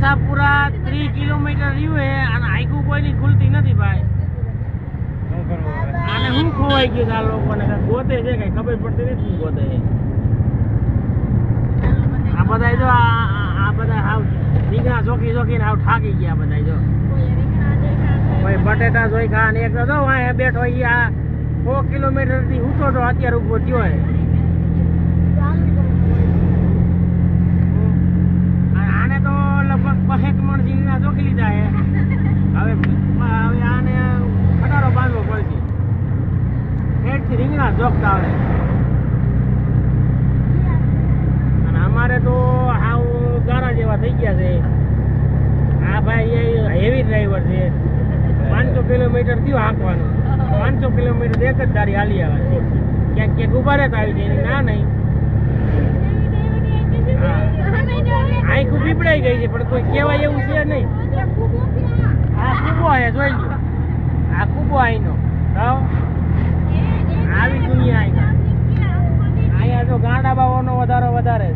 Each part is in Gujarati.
આશાપુરા 3 કિલોમીટર રહ્યું હે અને આખું કોઈની ખુલતી નથી ભાઈ. આને હું ખોવાઈ ગયું આ લોકોને ગોતે છે કઈ ખબર પડતી નથી હું ગોતે છે. આ બધા જો આ બધા હાવ રીંગણા ચોકી ચોકીને હાવ થાકી ગયા બધા જો. કોઈ બટેટા જોઈ ખા ને એક તો જો અહીંયા બેઠો આ 100 કિલોમીટર થી ઊંચો તો અત્યારે ઉભો થયો હે. આને તો લગભગ 5 મણ રીંગણા ચોકી લીધા હે. હવે આને ખટારો બાંધવો પડશે. પેટથી રીંગણા જોખતા આવે. અને અમારે તો હાવ ગારા જેવા થઈ ગયા છે. આ ભાઈ હેવી ડ્રાઈવર છે. 500 કિલોમીટર થયું હાંકવાનું. 500 કિલોમીટર એક જ દારી હાલી આવે છે. ક્યાંક ક્યાંક ઉભા રહેતા આવી છે ના નહીં. આખું પીપડાઈ ગઈ છે પણ કોઈ કહેવાય એવું છે નહીં. આ કૂબો હે જોઈ લો. આ કૂબો આઈનો આવી દુનિયા અહીંયા જો ગાંડા બાવાનો વધારો વધારે છે.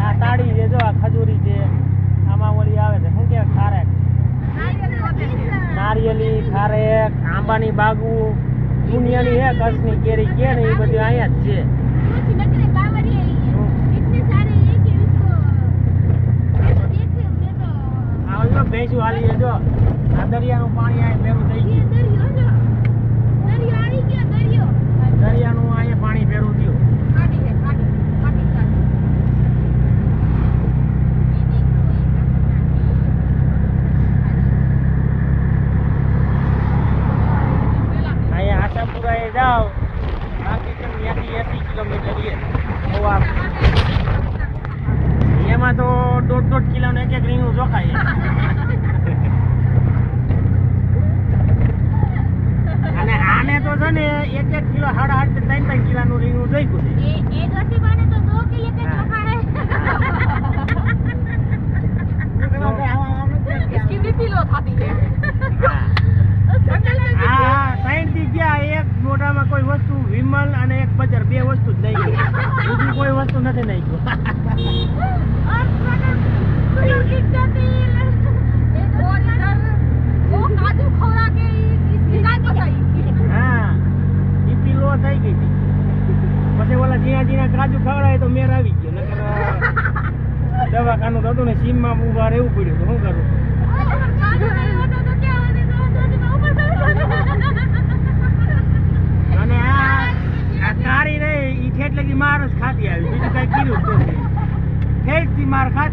આ તાળી છે જો આ ખજૂરી છે. આમાં ઓલી આવે છે શું કે ખારેક નારિયેલી ખારેક આંબાની બાગુ દુનિયાની હે કચ્છની કેરી કે ને એ બધી અહીંયા જ છે. ભેંસું હાલી છે જો આ દરિયાનું પાણી આ ભેરું થઈ ગયું. દરિયાનું અહીંયા પાણી ભેરું થયું. અહીંયા આશાપુરા એ જાઓ બાકી 80 કિલોમીટર એમાં તો 1.5 કિલોનું એક રીંગણું ચોખાય. અને આને તો છે ને 1 કિલો 8.5 3 કિલોનું રીંગણું જોઈતું છે. એક મોઢામાં કોઈ વસ્તુ વિમલ અને એક બજાર બે વસ્તુ જ નહીં બીજી કોઈ વસ્તુ નથી નહીં ગયું. હા બીપી લો થઈ ગઈ હતી પછી ઓલા ઝીણા કાજુ ખવડાય તો મેર આવી ગયો. નકર દવાખાનું તો હતું ને સીમમાં ઉભા રહેવું પડ્યું તો શું કરું. અને આ કારી રહી ઈ ઠેઠ લગી માર જ ખાતી આવી બીજું કઈ કીધું ઠેઠ થી માર ખાતી.